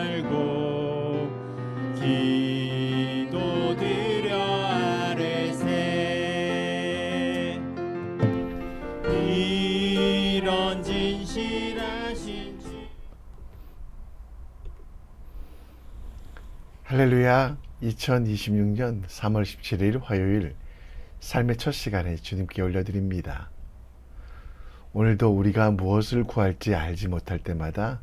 말고 기도드려 아뢰세. 이런 진실하신 주. 할렐루야. 2026년 3월 17일 화요일 삶의 첫 시간에 주님께 올려드립니다. 오늘도 우리가 무엇을 구할지 알지 못할 때마다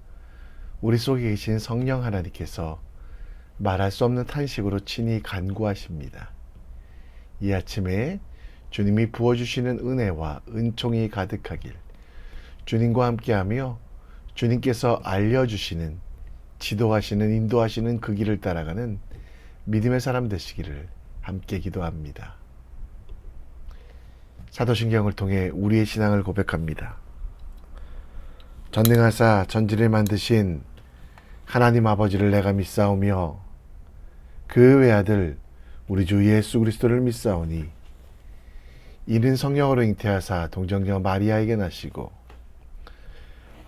우리 속에 계신 성령 하나님께서 말할 수 없는 탄식으로 친히 간구하십니다. 이 아침에 주님이 부어주시는 은혜와 은총이 가득하길, 주님과 함께하며 주님께서 알려주시는, 지도하시는, 인도하시는 그 길을 따라가는 믿음의 사람 되시기를 함께 기도합니다. 사도신경을 통해 우리의 신앙을 고백합니다. 전능하사 전지를 만드신 하나님 아버지를 내가 믿사오며 그 외아들 우리 주 예수 그리스도를 믿사오니 이는 성령으로 잉태하사 동정녀 마리아에게 나시고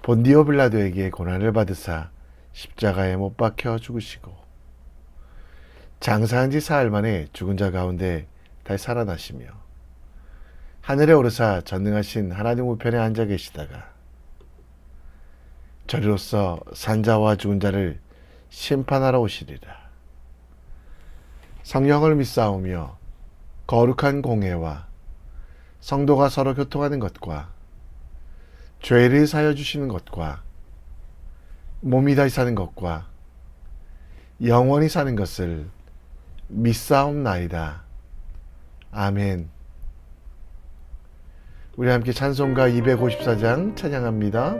본디오 빌라도에게 고난을 받으사 십자가에 못 박혀 죽으시고 장사한 지 사흘 만에 죽은 자 가운데 다시 살아나시며 하늘에 오르사 전능하신 하나님 우편에 앉아 계시다가 저리로서 산자와 죽은 자를 심판하러 오시리라. 성령을 믿사오며 거룩한 공회와 성도가 서로 교통하는 것과 죄를 사여 주시는 것과 몸이 다시 사는 것과 영원히 사는 것을 믿사옵나이다. 아멘. 우리 함께 찬송가 254장 찬양합니다.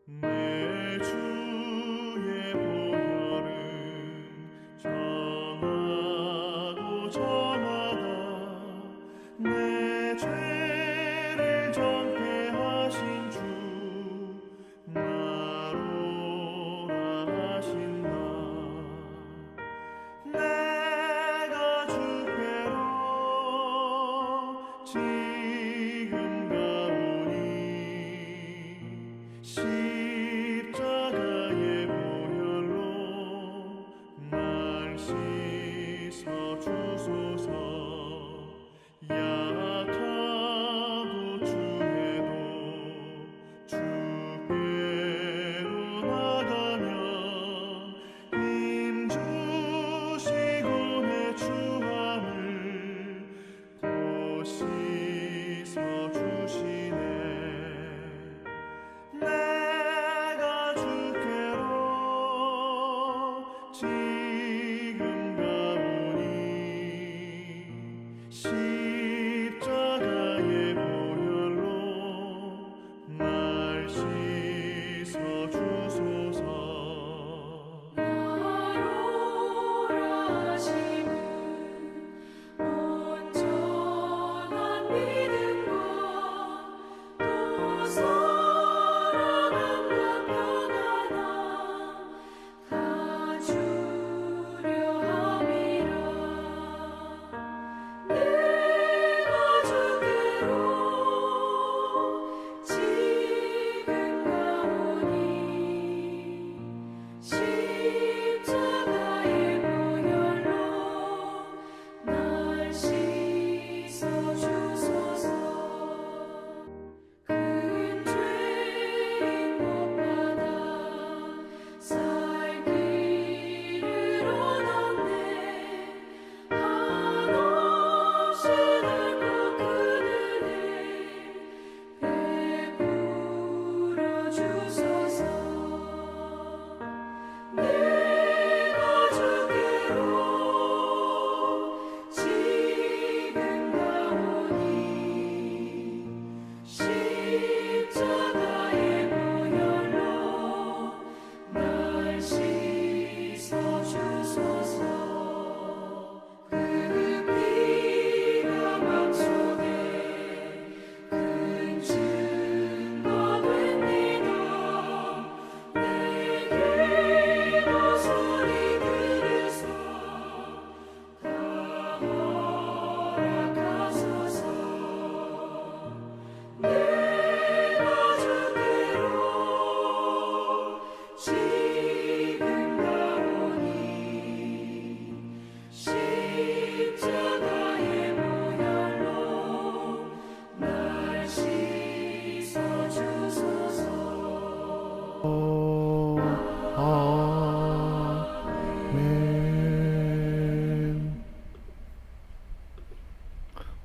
내 주의 보혈은 정하고 정하다. 내 죄를 정케 하신 주 나로라 하신다. 내가 주께로 지금 가오니 십자가의 보혈로 날 씻어 주소서. 약하고 추해도 주께로 나가면 힘 주시고 내 추함을 곧 씻어 주시네. 내가 주께로 지금 가오니 십자가의 보혈로 날 씻어 주소서. 나로라 하심은 온전한 믿음과 또 사랑함과 평안함 다 주려 함이라. 늘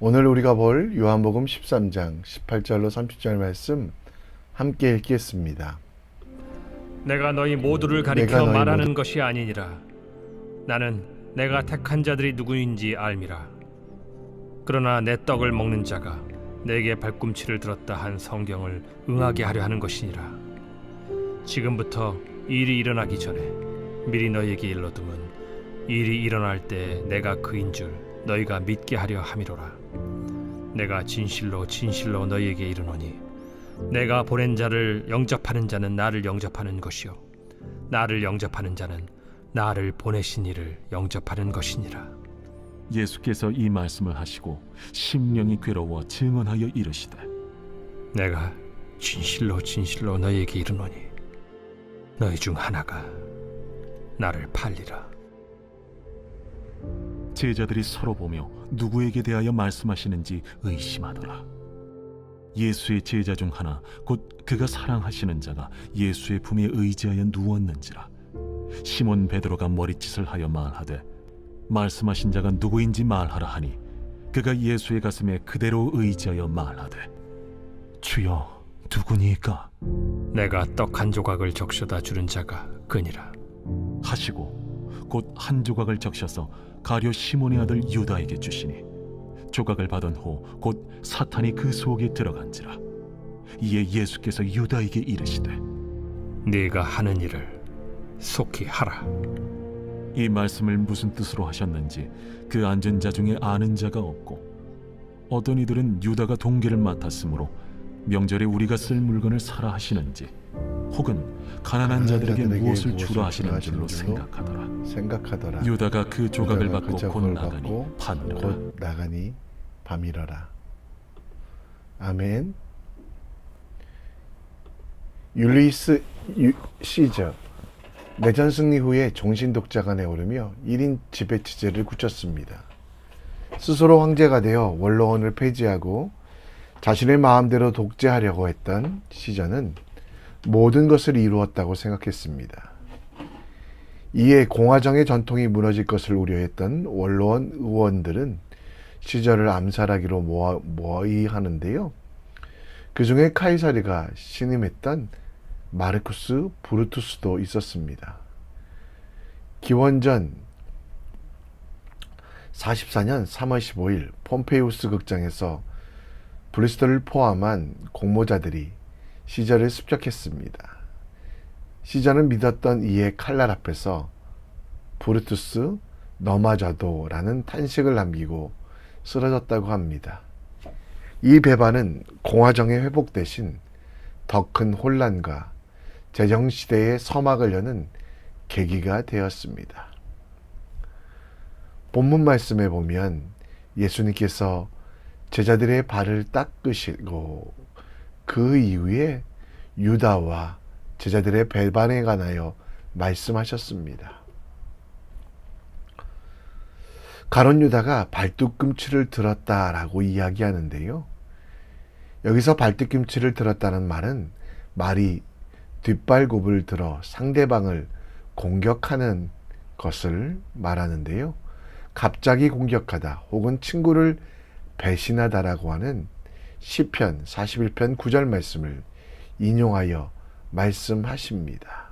오늘 우리가 볼 요한복음 13장 18절로 30절 말씀 함께 읽겠습니다. 내가 너희 모두를 내가 가리켜 너희 말하는 것이 아니니라. 나는 내가 택한 자들이 누구인지 알미라. 그러나 내 떡을 먹는 자가 내게 발꿈치를 들었다 한 성경을 응하게 하려 하는 것이니라. 지금부터 일이 일어나기 전에 미리 너희에게 일러두면 일이 일어날 때 내가 그인 줄 너희가 믿게 하려 함이로라. 내가 진실로 진실로 너희에게 이르노니 내가 보낸 자를 영접하는 자는 나를 영접하는 것이요 나를 영접하는 자는 나를 보내신 이를 영접하는 것이니라. 예수께서 이 말씀을 하시고 심령이 괴로워 증언하여 이르시되 내가 진실로 진실로 너희에게 이르노니 너희 중 하나가 나를 팔리라. 제자들이 서로 보며 누구에게 대하여 말씀하시는지 의심하더라. 예수의 제자 중 하나 곧 그가 사랑하시는 자가 예수의 품에 의지하여 누웠는지라. 시몬 베드로가 머리짓을 하여 말하되 말씀하신 자가 누구인지 말하라 하니 그가 예수의 가슴에 그대로 의지하여 말하되 주여 누구니까 내가 떡 한 조각을 적셔다 주는 자가 그니라 하시고 곧 한 조각을 적셔서 가룟 시몬의 아들 유다에게 주시니 조각을 받은 후 곧 사탄이 그 속에 들어간지라. 이에 예수께서 유다에게 이르시되 네가 하는 일을 속히 하라. 이 말씀을 무슨 뜻으로 하셨는지 그 앉은 자 중에 아는 자가 없고 어떤 이들은 유다가 동계를 맡았으므로 명절에 우리가 쓸 물건을 사라 하시는지 혹은 가난한 자들에게 무엇을 주라 하시는 줄로 생각하더라. 유다가 그 조각을 받고 곧 나가니 밤이라. 곧 나가니 밤이러라. 아멘. 율리스 시저 내전 승리 후에 종신 독자관에 오르며 1인 지배 체제를 굳혔습니다. 스스로 황제가 되어 원로원을 폐지하고 자신의 마음대로 독재하려고 했던 시저는 모든 것을 이루었다고 생각했습니다. 이에 공화정의 전통이 무너질 것을 우려했던 원로원 의원들은 시저를 암살하기로 모의하는데요. 그 중에 카이사르가 신임했던 마르쿠스 브루투스도 있었습니다. 기원전 44년 3월 15일 폼페이우스 극장에서 브리스톨을 포함한 공모자들이 시저를 습격했습니다. 시저는 믿었던 이의 칼날 앞에서 브루투스 너마저도 라는 탄식을 남기고 쓰러졌다고 합니다. 이 배반은 공화정의 회복 대신 더 큰 혼란과 제정시대의 서막을 여는 계기가 되었습니다. 본문 말씀에 보면 예수님께서 제자들의 발을 닦으시고 그 이후에 유다와 제자들의 배반에 관하여 말씀하셨습니다. 가룟 유다가 발뒤꿈치를 들었다라고 이야기하는데요. 여기서 발뒤꿈치를 들었다는 말이 뒷발굽을 들어 상대방을 공격하는 것을 말하는데요. 갑자기 공격하다 혹은 친구를 배신하다라고 하는 시편 41편 9절 말씀을 인용하여 말씀하십니다.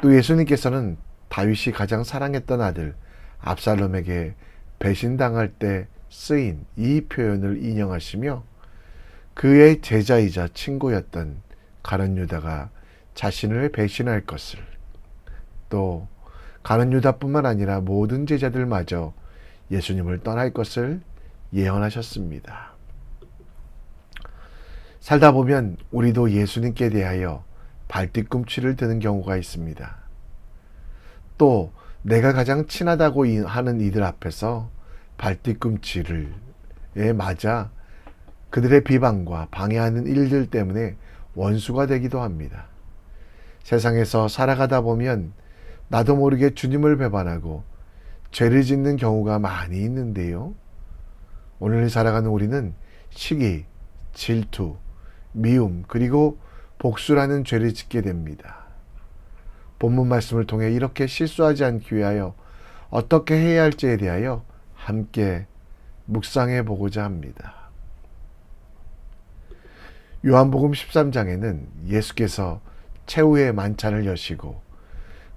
또 예수님께서는 다윗이 가장 사랑했던 아들 압살롬에게 배신당할 때 쓰인 이 표현을 인용하시며 그의 제자이자 친구였던 가룟 유다가 자신을 배신할 것을, 또 가룟 유다뿐만 아니라 모든 제자들마저 예수님을 떠날 것을 예언하셨습니다. 살다 보면 우리도 예수님께 대하여 발뒤꿈치를 드는 경우가 있습니다. 또 내가 가장 친하다고 하는 이들 앞에서 발뒤꿈치를 맞아 그들의 비방과 방해하는 일들 때문에 원수가 되기도 합니다. 세상에서 살아가다 보면 나도 모르게 주님을 배반하고 죄를 짓는 경우가 많이 있는데요. 오늘 살아가는 우리는 시기, 질투, 미움, 그리고 복수라는 죄를 짓게 됩니다. 본문 말씀을 통해 이렇게 실수하지 않기 위하여 어떻게 해야 할지에 대하여 함께 묵상해 보고자 합니다. 요한복음 13장에는 예수께서 최후의 만찬을 여시고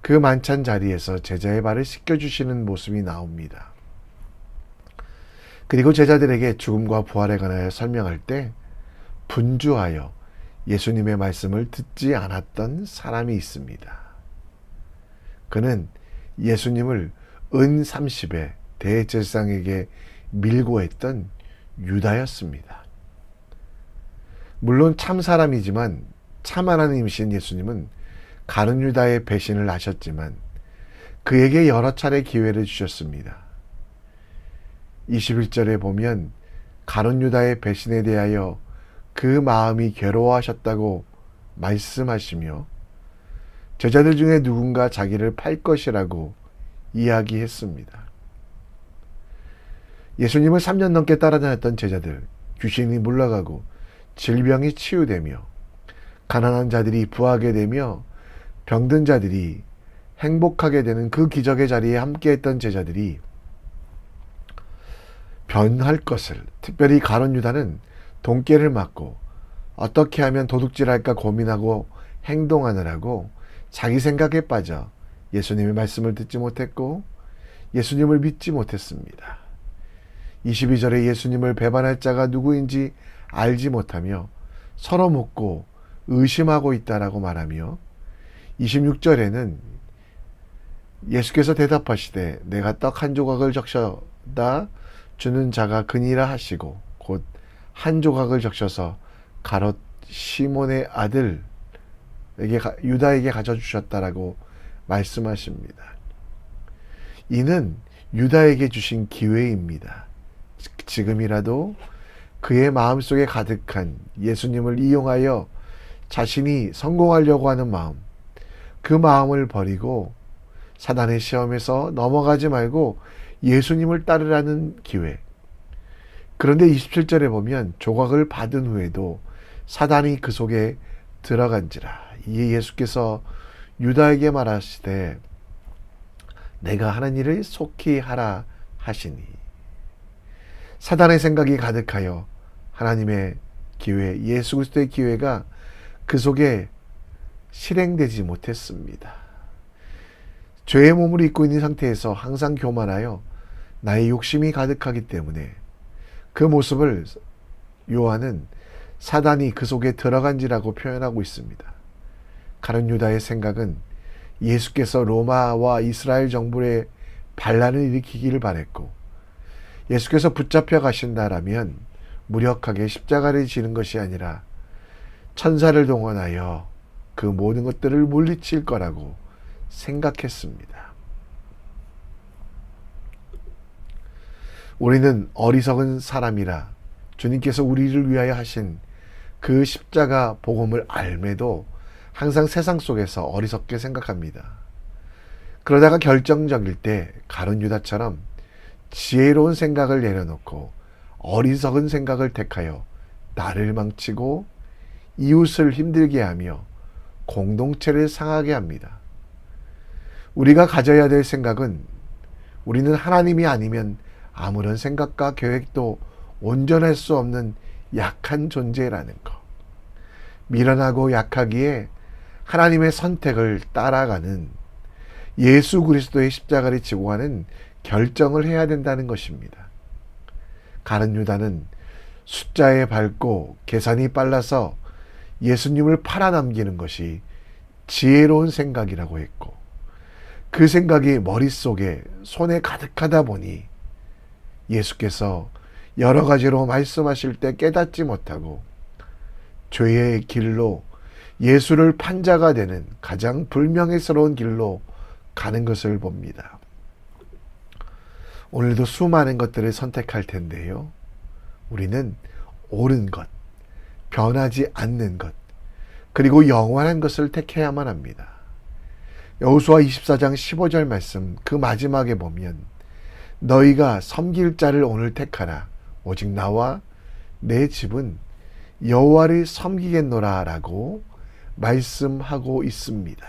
그 만찬 자리에서 제자의 발을 씻겨주시는 모습이 나옵니다. 그리고 제자들에게 죽음과 부활에 관하여 설명할 때 분주하여 예수님의 말씀을 듣지 않았던 사람이 있습니다. 그는 예수님을 은 30에 대제사장에게 밀고 했던 유다였습니다. 물론 참 사람이지만 참 하나님이신 예수님은 가룟 유다의 배신을 하셨지만 그에게 여러 차례 기회를 주셨습니다. 21절에 보면 가룟 유다의 배신에 대하여 그 마음이 괴로워하셨다고 말씀하시며 제자들 중에 누군가 자기를 팔 것이라고 이야기했습니다. 예수님을 3년 넘게 따라다녔던 제자들, 귀신이 물러가고 질병이 치유되며 가난한 자들이 부하게 되며 병든 자들이 행복하게 되는 그 기적의 자리에 함께했던 제자들이 변할 것을, 특별히 가룟 유다는 돈깨를 맞고 어떻게 하면 도둑질할까 고민하고 행동하느라고 자기 생각에 빠져 예수님의 말씀을 듣지 못했고 예수님을 믿지 못했습니다. 22절에 예수님을 배반할 자가 누구인지 알지 못하며 서로 묻고 의심하고 있다라고 말하며 26절에는 예수께서 대답하시되 내가 떡 한 조각을 적셔다 주는 자가 그니라 하시고 곧 한 조각을 적셔서 가롯 시몬의 아들에게 유다에게 가져주셨다라고 말씀하십니다. 이는 유다에게 주신 기회입니다. 지금이라도 그의 마음속에 가득한 예수님을 이용하여 자신이 성공하려고 하는 마음, 그 마음을 버리고 사단의 시험에서 넘어가지 말고 예수님을 따르라는 기회. 그런데 27절에 보면 조각을 받은 후에도 사단이 그 속에 들어간지라. 이에 예수께서 유다에게 말하시되 내가 하는 일을 속히 하라 하시니 사단의 생각이 가득하여 하나님의 기회, 예수 그리스도의 기회가 그 속에 실행되지 못했습니다. 죄의 몸을 입고 있는 상태에서 항상 교만하여 나의 욕심이 가득하기 때문에 그 모습을 요한은 사단이 그 속에 들어간지라고 표현하고 있습니다. 가룟 유다의 생각은 예수께서 로마와 이스라엘 정부의 반란을 일으키기를 바랬고 예수께서 붙잡혀 가신다라면 무력하게 십자가를 지는 것이 아니라 천사를 동원하여 그 모든 것들을 물리칠 거라고 생각했습니다. 우리는 어리석은 사람이라 주님께서 우리를 위하여 하신 그 십자가 복음을 알매도 항상 세상 속에서 어리석게 생각합니다. 그러다가 결정적일 때 가룟 유다처럼 지혜로운 생각을 내려놓고 어리석은 생각을 택하여 나를 망치고 이웃을 힘들게 하며 공동체를 상하게 합니다. 우리가 가져야 될 생각은 우리는 하나님이 아니면 아무런 생각과 계획도 온전할 수 없는 약한 존재라는 것. 미련하고 약하기에 하나님의 선택을 따라가는 예수 그리스도의 십자가를 지고 가는 결정을 해야 된다는 것입니다. 가룟 유다는 숫자에 밟고 계산이 빨라서 예수님을 팔아넘기는 것이 지혜로운 생각이라고 했고 그 생각이 머릿속에 손에 가득하다 보니 예수께서 여러 가지로 말씀하실 때 깨닫지 못하고 죄의 길로 예수를 판 자가 되는 가장 불명예스러운 길로 가는 것을 봅니다. 오늘도 수많은 것들을 선택할 텐데요. 우리는 옳은 것, 변하지 않는 것, 그리고 영원한 것을 택해야만 합니다. 여호수아 24장 15절 말씀 그 마지막에 보면 너희가 섬길 자를 오늘 택하라. 오직 나와 내 집은 여호와를 섬기겠노라 라고 말씀하고 있습니다.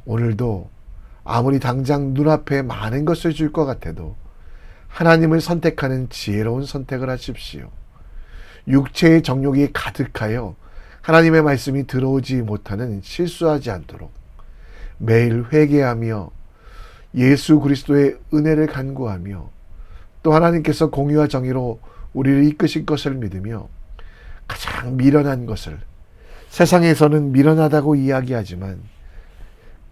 오늘도 아무리 당장 눈앞에 많은 것을 줄 것 같아도 하나님을 선택하는 지혜로운 선택을 하십시오. 육체의 정욕이 가득하여 하나님의 말씀이 들어오지 못하는 실수하지 않도록 매일 회개하며 예수 그리스도의 은혜를 간구하며 또 하나님께서 공의와 정의로 우리를 이끄실 것을 믿으며 가장 미련한 것을, 세상에서는 미련하다고 이야기하지만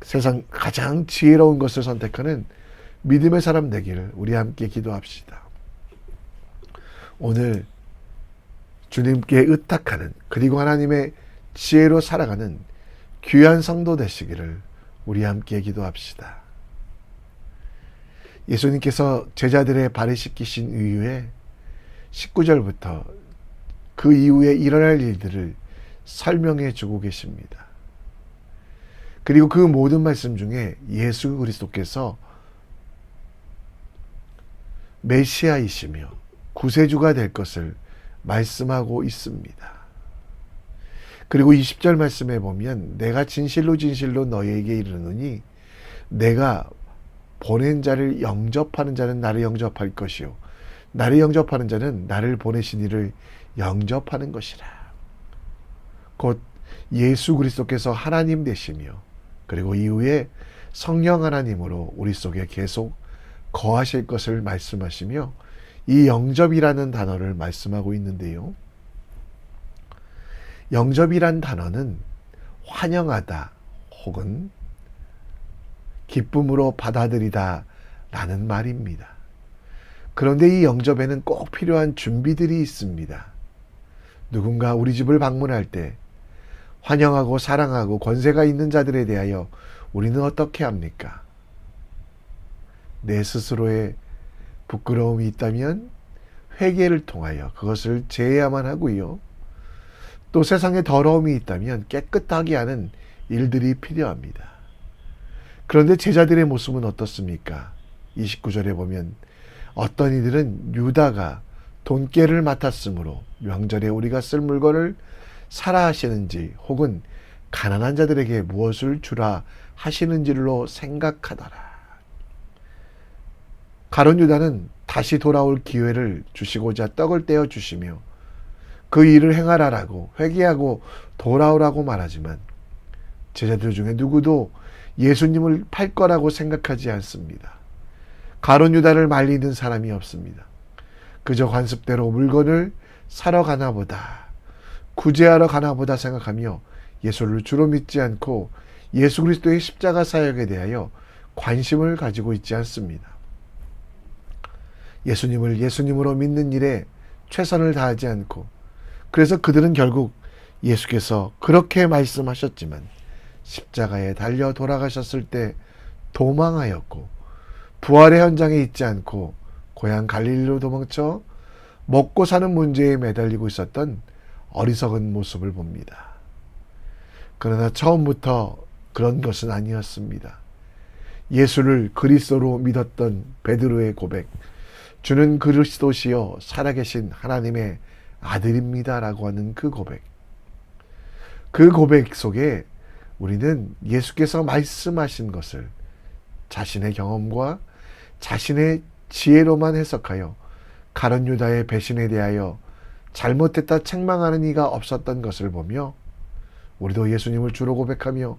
세상 가장 지혜로운 것을 선택하는 믿음의 사람 되기를 우리 함께 기도합시다. 오늘 주님께 의탁하는, 그리고 하나님의 지혜로 살아가는 귀한 성도 되시기를 우리 함께 기도합시다. 예수님께서 제자들의 발을 씻기신 이후에 19절부터 그 이후에 일어날 일들을 설명해 주고 계십니다. 그리고 그 모든 말씀 중에 예수 그리스도께서 메시아이시며 구세주가 될 것을 말씀하고 있습니다. 그리고 20절 말씀에 보면 내가 진실로 진실로 너희에게 이르노니 내가 보낸 자를 영접하는 자는 나를 영접할 것이요 나를 영접하는 자는 나를 보내신 이를 영접하는 것이라. 곧 예수 그리스도께서 하나님 되시며 그리고 이후에 성령 하나님으로 우리 속에 계속 거하실 것을 말씀하시며 이 영접이라는 단어를 말씀하고 있는데요. 영접이란 단어는 환영하다 혹은 기쁨으로 받아들이다 라는 말입니다. 그런데 이 영접에는 꼭 필요한 준비들이 있습니다. 누군가 우리 집을 방문할 때 환영하고 사랑하고 권세가 있는 자들에 대하여 우리는 어떻게 합니까? 내 스스로의 부끄러움이 있다면 회개를 통하여 그것을 제해야만 하고요. 또 세상에 더러움이 있다면 깨끗하게 하는 일들이 필요합니다. 그런데 제자들의 모습은 어떻습니까? 29절에 보면 어떤 이들은 유다가 돈깨를 맡았으므로 명절에 우리가 쓸 물건을 사라 하시는지 혹은 가난한 자들에게 무엇을 주라 하시는지로 생각하더라. 가룟 유다는 다시 돌아올 기회를 주시고자 떡을 떼어 주시며 그 일을 행하라라고 회개하고 돌아오라고 말하지만 제자들 중에 누구도 예수님을 팔 거라고 생각하지 않습니다. 가룟 유다를 말리는 사람이 없습니다. 그저 관습대로 물건을 사러 가나 보다, 구제하러 가나 보다 생각하며 예수를 주로 믿지 않고 예수 그리스도의 십자가 사역에 대하여 관심을 가지고 있지 않습니다. 예수님을 예수님으로 믿는 일에 최선을 다하지 않고, 그래서 그들은 결국 예수께서 그렇게 말씀하셨지만 십자가에 달려 돌아가셨을 때 도망하였고 부활의 현장에 있지 않고 고향 갈릴리로 도망쳐 먹고 사는 문제에 매달리고 있었던 어리석은 모습을 봅니다. 그러나 처음부터 그런 것은 아니었습니다. 예수를 그리스도로 믿었던 베드로의 고백, 주는 그리스도시요 살아계신 하나님의 아들입니다 라고 하는 그 고백, 그 고백 속에 우리는 예수께서 말씀하신 것을 자신의 경험과 자신의 지혜로만 해석하여 가룟 유다의 배신에 대하여 잘못했다 책망하는 이가 없었던 것을 보며 우리도 예수님을 주로 고백하며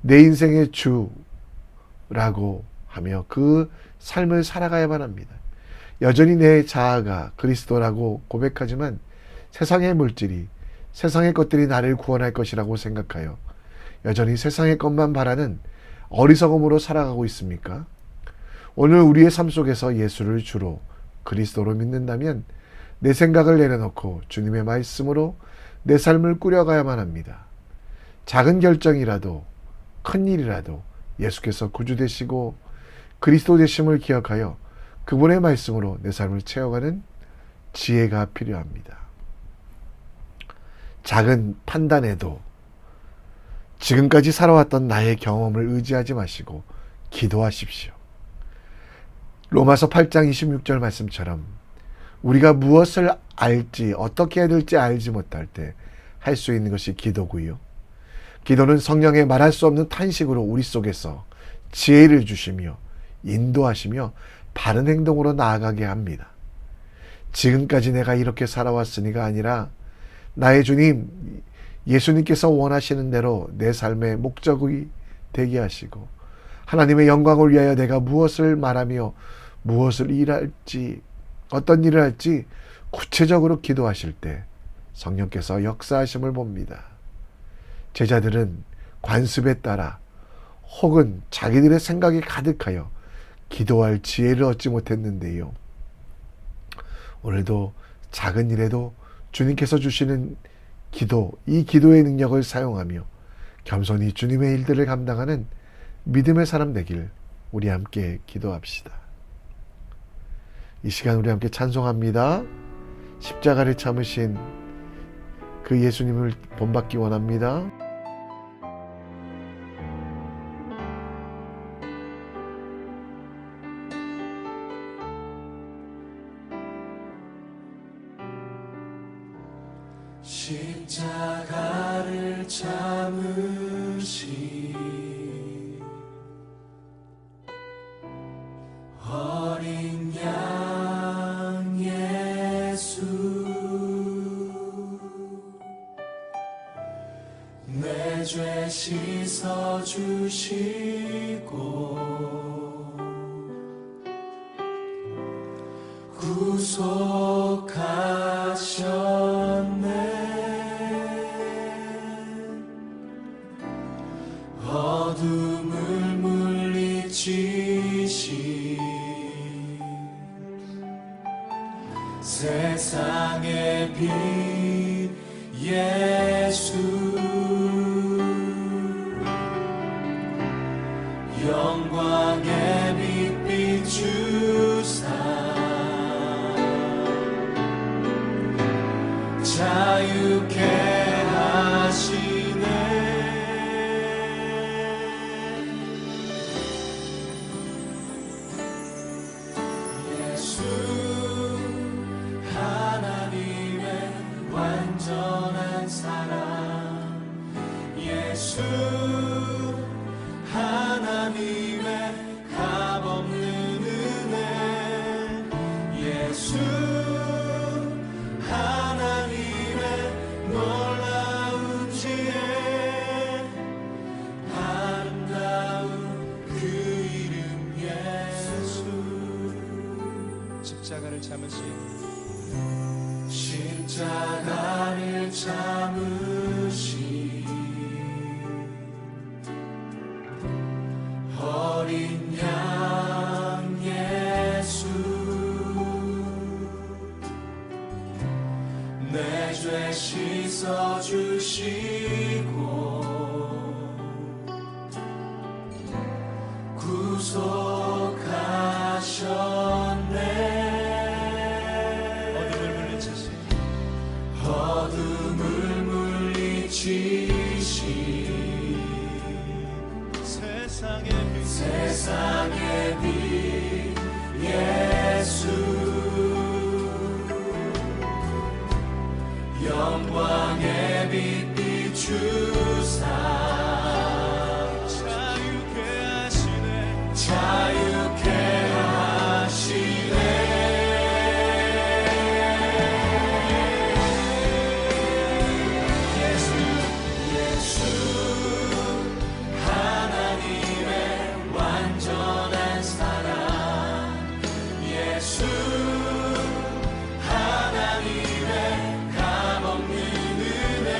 내 인생의 주라고 하며 그 삶을 살아가야만 합니다. 여전히 내 자아가 그리스도라고 고백하지만 세상의 물질이, 세상의 것들이 나를 구원할 것이라고 생각하여 여전히 세상의 것만 바라는 어리석음으로 살아가고 있습니까? 오늘 우리의 삶 속에서 예수를 주로 그리스도로 믿는다면 내 생각을 내려놓고 주님의 말씀으로 내 삶을 꾸려가야만 합니다. 작은 결정이라도 큰 일이라도 예수께서 구주 되시고 그리스도 되심을 기억하여 그분의 말씀으로 내 삶을 채워가는 지혜가 필요합니다. 작은 판단에도 지금까지 살아왔던 나의 경험을 의지하지 마시고 기도하십시오. 로마서 8장 26절 말씀처럼 우리가 무엇을 알지, 어떻게 해야 될지 알지 못할 때 할 수 있는 것이 기도고요. 기도는 성령의 말할 수 없는 탄식으로 우리 속에서 지혜를 주시며 인도하시며 바른 행동으로 나아가게 합니다. 지금까지 내가 이렇게 살아왔으니가 아니라 나의 주님 예수님께서 원하시는 대로 내 삶의 목적이 되게 하시고 하나님의 영광을 위하여 내가 무엇을 말하며 무엇을 일할지 어떤 일을 할지 구체적으로 기도하실 때 성령께서 역사하심을 봅니다. 제자들은 관습에 따라 혹은 자기들의 생각이 가득하여 기도할 지혜를 얻지 못했는데요. 오늘도 작은 일에도 주님께서 주시는 기도, 이 기도의 능력을 사용하며 겸손히 주님의 일들을 감당하는 믿음의 사람 되길 우리 함께 기도합시다. 이 시간 우리 함께 찬송합니다. 십자가를 참으신 그 예수님을 본받기 원합니다. 십자가를 참으신 어린 양 예수 내 죄 씻어주시고 구속하셨네. 어둠을 물리치신 세상의 빛 예수 영광의 빛 비추사 자유케 하시네. 예수 하나님의 완전한 사랑 예수 하나님의 값없는 은혜 예수 하나님의 놀라운 지혜 아름다운 그 이름 예수 십자가를 참으신 어린 양 예수 내 죄 씻어주시고 구속하셨네. 어둠을 물리치신 세상의 빛 예수 영광의 빛 비추사 자유케 하시네. 예수 하나님의 완전한 사랑 예수 하나님의 값없는 은혜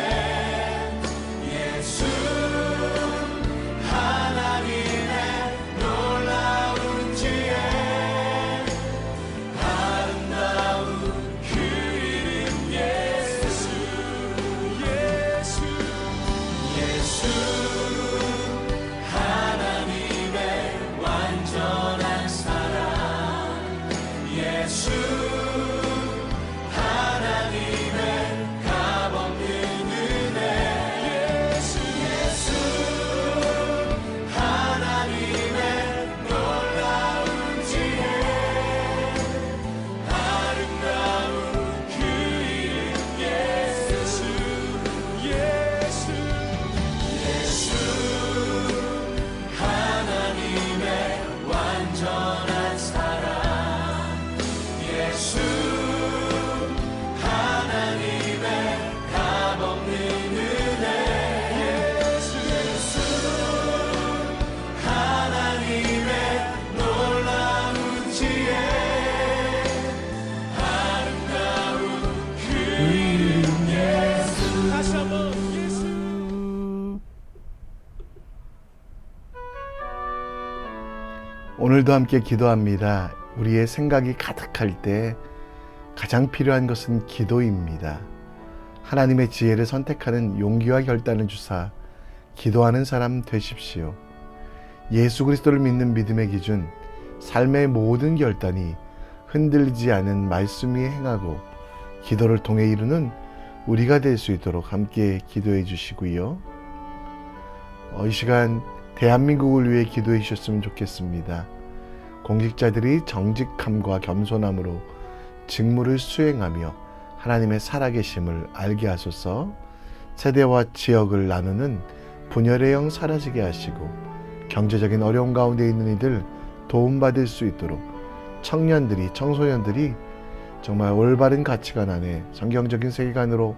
오늘도 함께 기도합니다. 우리의 생각이 가득할 때 가장 필요한 것은 기도입니다. 하나님의 지혜를 선택하는 용기와 결단을 주사 기도하는 사람 되십시오. 예수 그리스도를 믿는 믿음의 기준, 삶의 모든 결단이 흔들리지 않은 말씀 위에 행하고 기도를 통해 이루는 우리가 될 수 있도록 함께 기도해 주시고요. 이 시간 대한민국을 위해 기도해 주셨으면 좋겠습니다. 공직자들이 정직함과 겸손함으로 직무를 수행하며 하나님의 살아계심을 알게 하소서. 세대와 지역을 나누는 분열의 영 사라지게 하시고 경제적인 어려움 가운데 있는 이들 도움받을 수 있도록 청년들이, 청소년들이 정말 올바른 가치관 안에 성경적인 세계관으로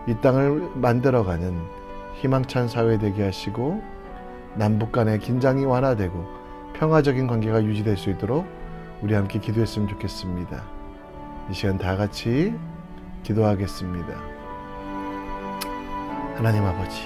이 땅을 만들어가는 희망찬 사회 되게 하시고 남북 간의 긴장이 완화되고 평화적인 관계가 유지될 수 있도록 우리 함께 기도했으면 좋겠습니다. 이 시간 다 같이 기도하겠습니다. 하나님 아버지,